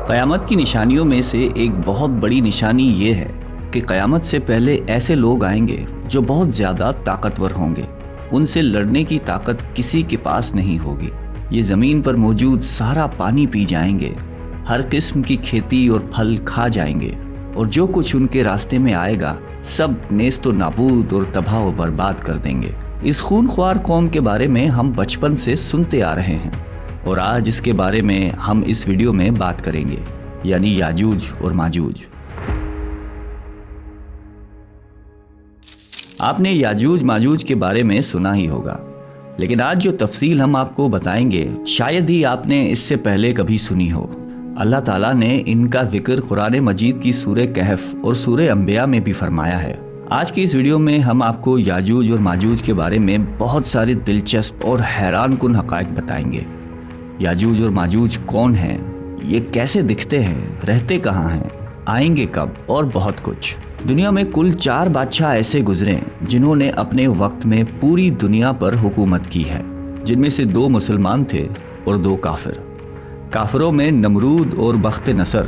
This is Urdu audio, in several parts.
قیامت کی نشانیوں میں سے ایک بہت بڑی نشانی یہ ہے کہ قیامت سے پہلے ایسے لوگ آئیں گے جو بہت زیادہ طاقتور ہوں گے. ان سے لڑنے کی طاقت کسی کے پاس نہیں ہوگی. یہ زمین پر موجود سارا پانی پی جائیں گے، ہر قسم کی کھیتی اور پھل کھا جائیں گے، اور جو کچھ ان کے راستے میں آئے گا سب نیست و نابود اور تباہ و برباد کر دیں گے. اس خونخوار قوم کے بارے میں ہم بچپن سے سنتے آ رہے ہیں، اور آج اس کے بارے میں ہم اس ویڈیو میں بات کریں گے، یعنی یاجوج اور ماجوج. آپ نے یاجوج ماجوج کے بارے میں سنا ہی ہوگا، لیکن آج جو تفصیل ہم آپ کو بتائیں گے شاید ہی آپ نے اس سے پہلے کبھی سنی ہو. اللہ تعالیٰ نے ان کا ذکر قرآن مجید کی سورہ کہف اور سورہ انبیاء میں بھی فرمایا ہے. آج کی اس ویڈیو میں ہم آپ کو یاجوج اور ماجوج کے بارے میں بہت سارے دلچسپ اور حیران کن حقائق بتائیں گے. یاجوج اور ماجوج کون ہیں، یہ کیسے دکھتے ہیں، رہتے کہاں ہیں، آئیں گے کب، اور بہت کچھ. دنیا میں کل 4 بادشاہ ایسے گزرے جنہوں نے اپنے وقت میں پوری دنیا پر حکومت کی ہے، جن میں سے 2 مسلمان تھے اور 2 کافر. کافروں میں نمرود اور بخت نصر،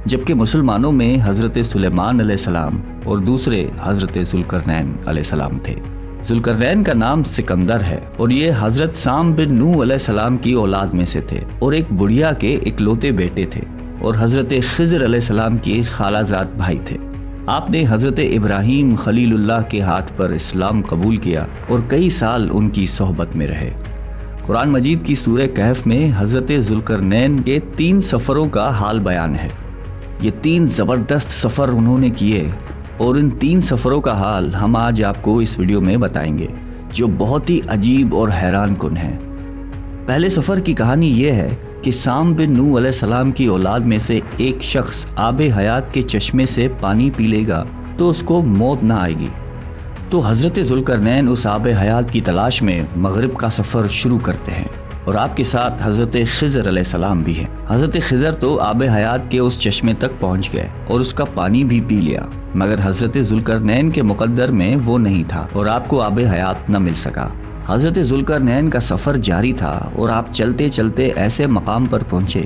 جبکہ مسلمانوں میں حضرت سلیمان علیہ السلام اور دوسرے حضرت ذوالقرنین علیہ السلام تھے. ذوالقرنین کا نام سکندر ہے اور یہ حضرت سام بن نوح علیہ السلام کی اولاد میں سے تھے اور ایک بڑھیا کے اکلوتے بیٹے تھے، اور حضرت خضر علیہ السلام کے خالہ زاد بھائی تھے. آپ نے حضرت ابراہیم خلیل اللہ کے ہاتھ پر اسلام قبول کیا اور کئی سال ان کی صحبت میں رہے. قرآن مجید کی سورہ کہف میں حضرت ذوالقرنین کے 3 سفروں کا حال بیان ہے. یہ 3 زبردست سفر انہوں نے کیے، اور ان 3 سفروں کا حال ہم آج آپ کو اس ویڈیو میں بتائیں گے، جو بہت ہی عجیب اور حیران کن ہے. پہلے سفر کی کہانی یہ ہے کہ سام بن نوح علیہ السلام کی اولاد میں سے ایک شخص آب حیات کے چشمے سے پانی پی لے گا تو اس کو موت نہ آئے گی. تو حضرت ذوالقرنین اس آب حیات کی تلاش میں مغرب کا سفر شروع کرتے ہیں، اور آپ کے ساتھ حضرت خضر علیہ السلام بھی ہیں. حضرت خضر تو آب حیات کے اس چشمے تک پہنچ گئے اور اس کا پانی بھی پی لیا، مگر حضرت ذوالقرنین کے مقدر میں وہ نہیں تھا اور آپ کو آب حیات نہ مل سکا. حضرت ذوالقرنین کا سفر جاری تھا اور آپ چلتے چلتے ایسے مقام پر پہنچے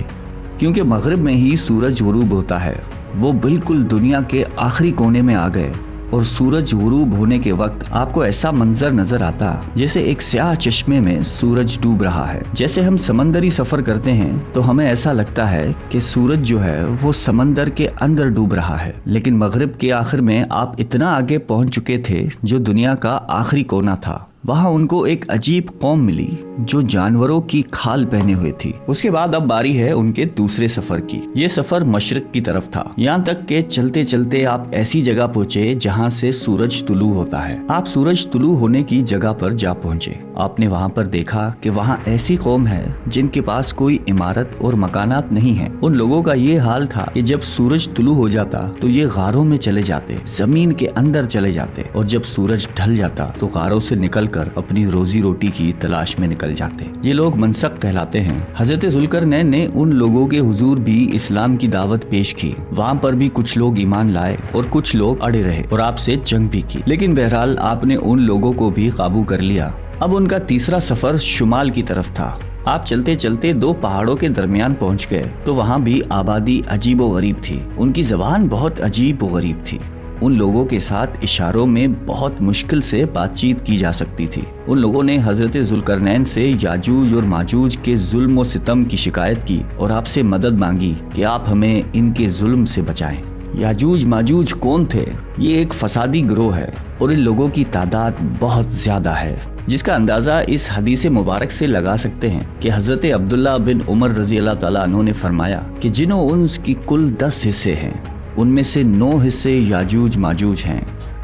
کیونکہ مغرب میں ہی سورج غروب ہوتا ہے. وہ بالکل دنیا کے آخری کونے میں آ گئے، اور سورج غروب ہونے کے وقت آپ کو ایسا منظر نظر آتا جیسے ایک سیاہ چشمے میں سورج ڈوب رہا ہے. جیسے ہم سمندری سفر کرتے ہیں تو ہمیں ایسا لگتا ہے کہ سورج جو ہے وہ سمندر کے اندر ڈوب رہا ہے، لیکن مغرب کے آخر میں آپ اتنا آگے پہنچ چکے تھے جو دنیا کا آخری کونا تھا. وہاں ان کو ایک عجیب قوم ملی جو جانوروں کی کھال پہنے ہوئے تھی. اس کے بعد اب باری ہے ان کے دوسرے سفر کی. یہ سفر مشرق کی طرف تھا، یہاں تک کہ چلتے چلتے آپ ایسی جگہ پہنچے جہاں سے سورج طلوع ہوتا ہے. آپ سورج طلوع ہونے کی جگہ پر جا پہنچے. آپ نے وہاں پر دیکھا کہ وہاں ایسی قوم ہے جن کے پاس کوئی عمارت اور مکانات نہیں ہیں. ان لوگوں کا یہ حال تھا کہ جب سورج طلوع ہو جاتا تو یہ غاروں میں چلے جاتے، زمین کے اندر چلے جاتے، اور جب سورج ڈھل جاتا تو غاروں سے نکل کر اپنی روزی روٹی کی تلاش میں نکل جاتے. یہ لوگ منسک کہلاتے ہیں. حضرت ذوالقرنین نے ان لوگوں کے حضور بھی اسلام کی دعوت پیش کی. وہاں پر بھی کچھ لوگ ایمان لائے اور کچھ لوگ اڑے رہے اور آپ سے جنگ بھی کی، لیکن بہرحال آپ نے ان لوگوں کو بھی قابو کر لیا. اب ان کا تیسرا سفر شمال کی طرف تھا. آپ چلتے چلتے 2 پہاڑوں کے درمیان پہنچ گئے تو وہاں بھی آبادی عجیب و غریب تھی. ان کی زبان بہت عجیب و غریب تھی. ان لوگوں کے ساتھ اشاروں میں بہت مشکل سے بات چیت کی جا سکتی تھی. ان لوگوں نے حضرت ذوالقرنین سے یاجوج اور ماجوج کے ظلم و ستم کی شکایت کی اور آپ سے مدد مانگی کہ آپ ہمیں ان کے ظلم سے بچائیں. یاجوج ماجوج کون تھے؟ یہ ایک فسادی گروہ ہے اور ان لوگوں کی تعداد بہت زیادہ ہے، جس کا اندازہ اس حدیث مبارک سے لگا سکتے ہیں کہ حضرت عبداللہ بن عمر رضی اللہ تعالیٰ عنہ نے فرمایا کہ جنوں انس کی کل 10 حصے ہیں، ان میں سے 9 حصے یاجوج ماجوج ہیں،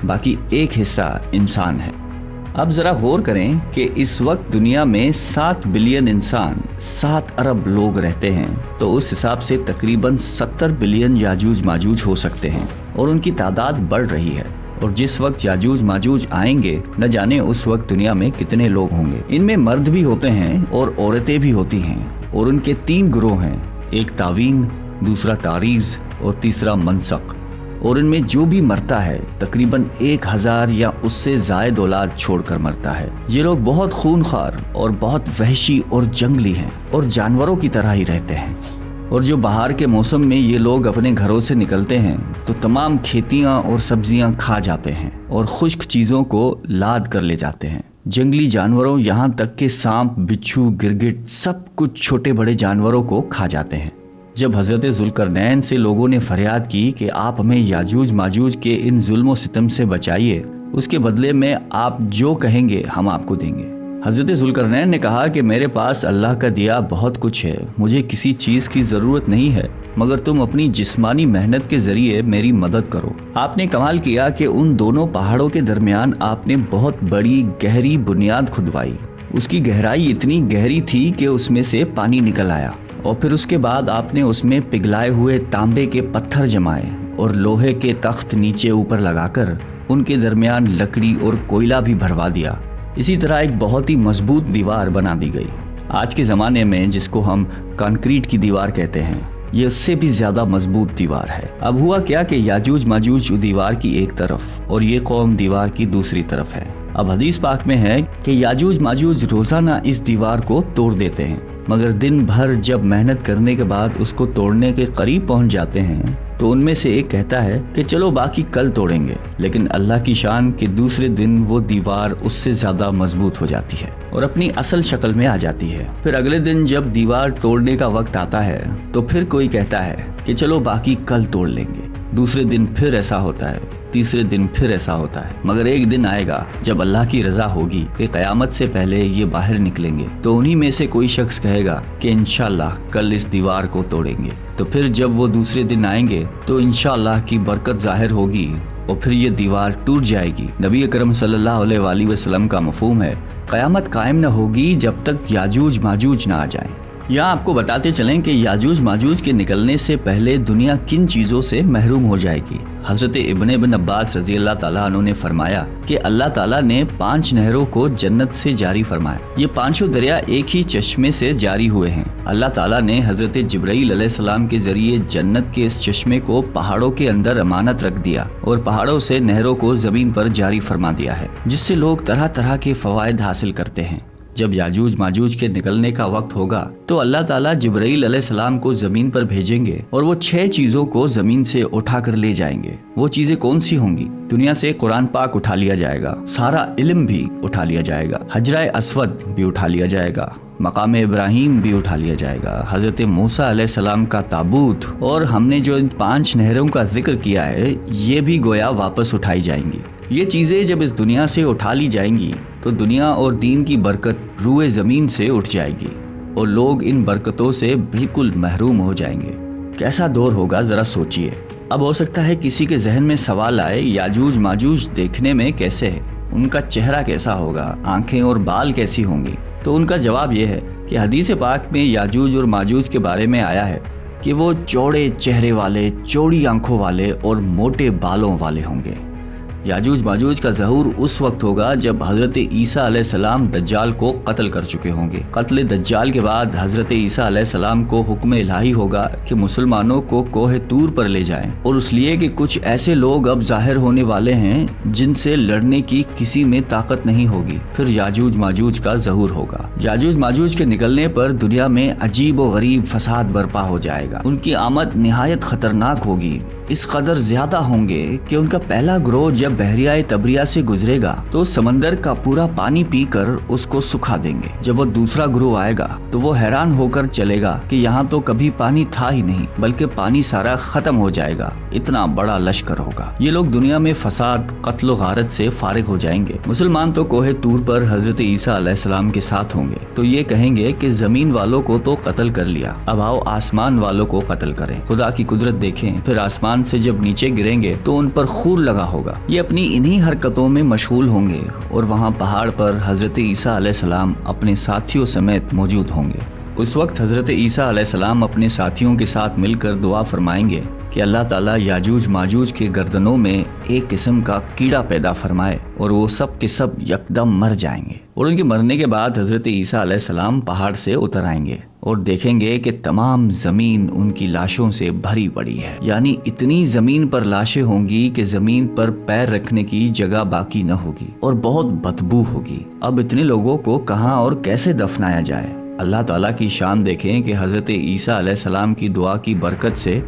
باقی 1 حصہ انسان ہے. اب ذرا غور کریں کہ اس وقت دنیا میں 7 بلین انسان، 7 ارب لوگ رہتے ہیں، تو اس حساب سے تقریباً 70 بلین یاجوج ماجوج ہو سکتے ہیں، اور ان کی تعداد بڑھ رہی ہے. اور جس وقت یاجوج ماجوج آئیں گے نہ جانے اس وقت دنیا میں کتنے لوگ ہوں گے. ان میں مرد بھی ہوتے ہیں اور عورتیں بھی ہوتی ہیں، اور ان کے 3 گروہ ہیں، ایک تعوین، دوسرا تاریز اور تیسرا منسق. اور ان میں جو بھی مرتا ہے تقریباً 1000 یا اس سے زائد اولاد چھوڑ کر مرتا ہے. یہ لوگ بہت خونخوار اور بہت وحشی اور جنگلی ہیں اور جانوروں کی طرح ہی رہتے ہیں. اور جو بہار کے موسم میں یہ لوگ اپنے گھروں سے نکلتے ہیں تو تمام کھیتیاں اور سبزیاں کھا جاتے ہیں اور خشک چیزوں کو لاد کر لے جاتے ہیں۔ جنگلی جانوروں یہاں تک کہ سانپ، بچھو، گرگٹ سب کچھ چھوٹے بڑے جانوروں کو کھا جاتے ہیں۔ جب حضرت ذوالقرنین سے لوگوں نے فریاد کی کہ آپ ہمیں یاجوج ماجوج کے ان ظلم و ستم سے بچائیے، اس کے بدلے میں آپ جو کہیں گے ہم آپ کو دیں گے، حضرت ذوالقرنین نے کہا کہ میرے پاس اللہ کا دیا بہت کچھ ہے، مجھے کسی چیز کی ضرورت نہیں ہے، مگر تم اپنی جسمانی محنت کے ذریعے میری مدد کرو۔ آپ نے کمال کیا کہ ان دونوں پہاڑوں کے درمیان آپ نے بہت بڑی گہری بنیاد کھدوائی۔ اس کی گہرائی اتنی گہری تھی کہ اس میں سے پانی نکل آیا، اور پھر اس کے بعد آپ نے اس میں پگھلائے ہوئے تانبے کے پتھر جمائے اور لوہے کے تخت نیچے اوپر لگا کر ان کے درمیان لکڑی اور کوئلہ بھی بھروا دیا۔ اسی طرح ایک بہت ہی مضبوط دیوار بنا دی گئی۔ آج کے زمانے میں جس کو ہم کانکریٹ کی دیوار کہتے ہیں، یہ اس سے بھی زیادہ مضبوط دیوار ہے۔ اب ہوا کیا کہ یاجوج ماجوج دیوار کی ایک طرف اور یہ قوم دیوار کی دوسری طرف ہے۔ اب حدیث پاک میں ہے کہ یاجوج ماجوج روزانہ اس دیوار کو توڑ دیتے ہیں، مگر دن بھر جب محنت کرنے کے بعد اس کو توڑنے کے قریب پہنچ جاتے ہیں تو ان میں سے ایک کہتا ہے کہ چلو باقی کل توڑیں گے، لیکن اللہ کی شان کہ دوسرے دن وہ دیوار اس سے زیادہ مضبوط ہو جاتی ہے اور اپنی اصل شکل میں آ جاتی ہے۔ پھر اگلے دن جب دیوار توڑنے کا وقت آتا ہے تو پھر کوئی کہتا ہے کہ چلو باقی کل توڑ لیں گے، دوسرے دن پھر ایسا ہوتا ہے، تیسرے دن پھر ایسا ہوتا ہے، مگر ایک دن آئے گا جب اللہ کی رضا ہوگی کہ قیامت سے پہلے یہ باہر نکلیں گے، تو انہی میں سے کوئی شخص کہے گا کہ انشاءاللہ کل اس دیوار کو توڑیں گے۔ تو پھر جب وہ دوسرے دن آئیں گے تو انشاءاللہ کی برکت ظاہر ہوگی اور پھر یہ دیوار ٹوٹ جائے گی۔ نبی اکرم صلی اللہ علیہ وآلہ وسلم کا مفہوم ہے قیامت قائم نہ ہوگی جب تک یاجوج ماجوج نہ آ جائیں۔ یہاں آپ کو بتاتے چلیں کہ یاجوج ماجوج کے نکلنے سے پہلے دنیا کن چیزوں سے محروم ہو جائے گی۔ حضرت ابن عباس رضی اللہ تعالیٰ عنہ نے فرمایا کہ اللہ تعالیٰ نے 5 نہروں کو جنت سے جاری فرمایا۔ یہ 5 دریا ایک ہی چشمے سے جاری ہوئے ہیں۔ اللہ تعالیٰ نے حضرت جبرائیل علیہ السلام کے ذریعے جنت کے اس چشمے کو پہاڑوں کے اندر امانت رکھ دیا اور پہاڑوں سے نہروں کو زمین پر جاری فرما دیا ہے، جس سے لوگ طرح طرح کے فوائد حاصل کرتے ہیں۔ جب یاجوج ماجوج کے نکلنے کا وقت ہوگا تو اللہ تعالیٰ جبرائیل علیہ السلام کو زمین پر بھیجیں گے اور وہ 6 چیزوں کو زمین سے اٹھا کر لے جائیں گے۔ وہ چیزیں کون سی ہوں گی؟ دنیا سے قرآن پاک اٹھا لیا جائے گا، سارا علم بھی اٹھا لیا جائے گا، حجرہ اسود بھی اٹھا لیا جائے گا، مقام ابراہیم بھی اٹھا لیا جائے گا، حضرت موسیٰ علیہ السلام کا تابوت، اور ہم نے جو 5 نہروں کا ذکر کیا ہے یہ بھی گویا واپس اٹھائی جائیں گی۔ یہ چیزیں جب اس دنیا سے اٹھا لی جائیں گی تو دنیا اور دین کی برکت روئے زمین سے اٹھ جائے گی اور لوگ ان برکتوں سے بالکل محروم ہو جائیں گے۔ کیسا دور ہوگا ذرا سوچئے۔ اب ہو سکتا ہے کسی کے ذہن میں سوال آئے، یاجوج ماجوج دیکھنے میں کیسے ہے؟ ان کا چہرہ کیسا ہوگا؟ آنکھیں اور بال کیسی ہوں گی؟ تو ان کا جواب یہ ہے کہ حدیث پاک میں یاجوج اور ماجوج کے بارے میں آیا ہے کہ وہ چوڑے چہرے والے، چوڑی آنکھوں والے اور موٹے بالوں والے ہوں گے۔ یاجوج ماجوج کا ظہور اس وقت ہوگا جب حضرت عیسیٰ علیہ السلام دجال کو قتل کر چکے ہوں گے۔ قتل دجال کے بعد حضرت عیسیٰ علیہ السلام کو حکم الہی ہوگا کہ مسلمانوں کو کوہ طور پر لے جائیں، اور اس لیے کہ کچھ ایسے لوگ اب ظاہر ہونے والے ہیں جن سے لڑنے کی کسی میں طاقت نہیں ہوگی۔ پھر یاجوج ماجوج کا ظہور ہوگا۔ یاجوج ماجوج کے نکلنے پر دنیا میں عجیب و غریب فساد برپا ہو جائے گا۔ ان کی آمد نہایت خطرناک ہوگی، اس قدر زیادہ ہوں گے کہ ان کا پہلا گروہ جب بحریہ تبریہ سے گزرے گا تو سمندر کا پورا پانی پی کر اس کو سکھا دیں گے۔ جب وہ دوسرا گروہ آئے گا تو وہ حیران ہو کر چلے گا کہ یہاں تو کبھی پانی تھا ہی نہیں، بلکہ پانی سارا ختم ہو جائے گا، اتنا بڑا لشکر ہوگا۔ یہ لوگ دنیا میں فساد، قتل و غارت سے فارغ ہو جائیں گے۔ مسلمان تو کوہ طور پر حضرت عیسیٰ علیہ السلام کے ساتھ ہوں گے تو یہ کہیں گے کہ زمین والوں کو تو قتل کر لیا، اب آؤ آسمان والوں کو قتل کریں۔ خدا کی قدرت دیکھیں، پھر آسمان سے جب نیچے گریں گے تو ان پر خور لگا ہوگا۔ یہ اپنی انہی حرکتوں میں مشغول ہوں گے اور وہاں پہاڑ پر حضرت عیسیٰ علیہ السلام اپنے ساتھیوں سمیت موجود ہوں گے۔ اس وقت حضرت عیسیٰ علیہ السلام اپنے ساتھیوں کے ساتھ مل کر دعا فرمائیں گے کہ اللہ تعالیٰ یاجوج ماجوج کے گردنوں میں ایک قسم کا کیڑا پیدا فرمائے اور وہ سب کے سب یکدم مر جائیں گے، اور ان کے مرنے کے بعد حضرت عیسیٰ علیہ السلام پہاڑ سے اتر آئیں گے اور دیکھیں گے کہ تمام زمین ان کی لاشوں سے بھری پڑی ہے، یعنی اتنی زمین پر لاشیں ہوں گی کہ زمین پر پیر رکھنے کی جگہ باقی نہ ہوگی اور بہت بدبو ہوگی۔ اب اتنے لوگوں کو کہاں اور کیسے دفنایا جائے؟ اللہ تعالیٰ کی شان دیکھیں کہ حضرت عیسیٰ علیہ السلام کی دعا کی برکت سے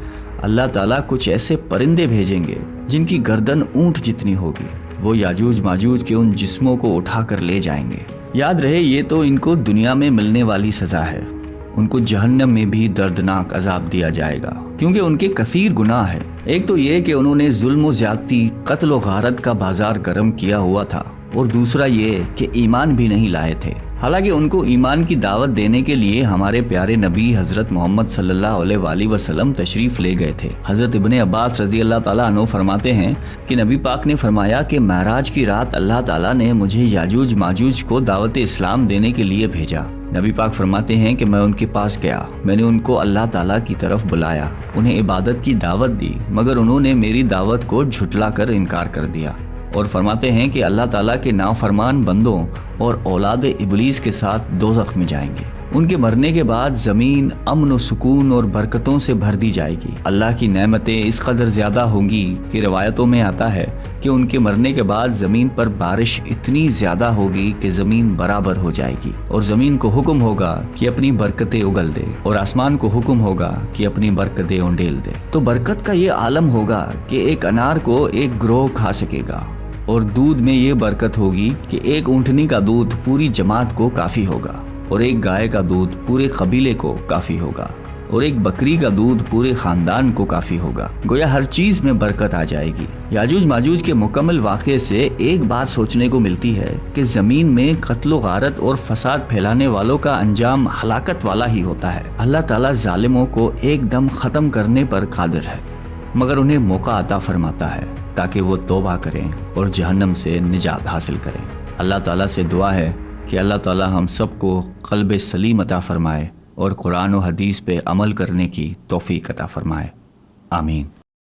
اللہ تعالیٰ کچھ ایسے پرندے بھیجیں گے جن کی گردن اونٹ جتنی ہوگی، وہ یاجوج ماجوج کے ان جسموں کو اٹھا کر لے جائیں گے۔ یاد رہے یہ تو ان کو دنیا میں ملنے والی سزا ہے، ان کو جہنم میں بھی دردناک عذاب دیا جائے گا، کیونکہ ان کے کثیر گناہ ہے۔ ایک تو یہ کہ انہوں نے ظلم و زیادتی، قتل و غارت کا بازار گرم کیا ہوا تھا، اور دوسرا یہ کہ ایمان بھی نہیں لائے تھے۔ حالانکہ ان کو ایمان کی دعوت دینے کے لیے ہمارے پیارے نبی حضرت محمد صلی اللہ علیہ وآلہ وسلم تشریف لے گئے تھے۔ حضرت ابن عباس رضی اللہ تعالیٰ عنہ فرماتے ہیں کہ نبی پاک نے فرمایا کہ معراج کی رات اللہ تعالیٰ نے مجھے یاجوج ماجوج کو دعوت اسلام دینے کے لیے بھیجا۔ نبی پاک فرماتے ہیں کہ میں ان کے پاس گیا، میں نے ان کو اللہ تعالیٰ کی طرف بلایا، انہیں عبادت کی دعوت دی، مگر انہوں نے میری دعوت کو جھٹلا کر انکار کر دیا، اور فرماتے ہیں کہ اللہ تعالیٰ کے نافرمان بندوں اور اولاد ابلیس کے ساتھ دوزخ میں جائیں گے۔ ان کے مرنے کے بعد زمین امن و سکون اور برکتوں سے بھر دی جائے گی۔ اللہ کی نعمتیں اس قدر زیادہ ہوں گی کہ روایتوں میں آتا ہے کہ ان کے مرنے کے بعد زمین پر بارش اتنی زیادہ ہوگی کہ زمین برابر ہو جائے گی، اور زمین کو حکم ہوگا کہ اپنی برکتیں اگل دے، اور آسمان کو حکم ہوگا کہ اپنی برکتیں انڈیل دے۔ تو برکت کا یہ عالم ہوگا کہ ایک انار کو ایک گروہ کھا سکے گا، اور دودھ میں یہ برکت ہوگی کہ ایک اونٹنی کا دودھ پوری جماعت کو کافی ہوگا، اور ایک گائے کا دودھ پورے قبیلے کو کافی ہوگا، اور ایک بکری کا دودھ پورے خاندان کو کافی ہوگا۔ گویا ہر چیز میں برکت آ جائے گی۔ یاجوج ماجوج کے مکمل واقعے سے ایک بات سوچنے کو ملتی ہے کہ زمین میں قتل و غارت اور فساد پھیلانے والوں کا انجام ہلاکت والا ہی ہوتا ہے۔ اللہ تعالیٰ ظالموں کو ایک دم ختم کرنے پر قادر ہے، مگر انہیں موقع عطا فرماتا ہے تاکہ وہ توبہ کریں اور جہنم سے نجات حاصل کریں۔ اللہ تعالیٰ سے دعا ہے کہ اللہ تعالیٰ ہم سب کو قلب سلیم عطا فرمائے اور قرآن و حدیث پہ عمل کرنے کی توفیق عطا فرمائے۔ آمین۔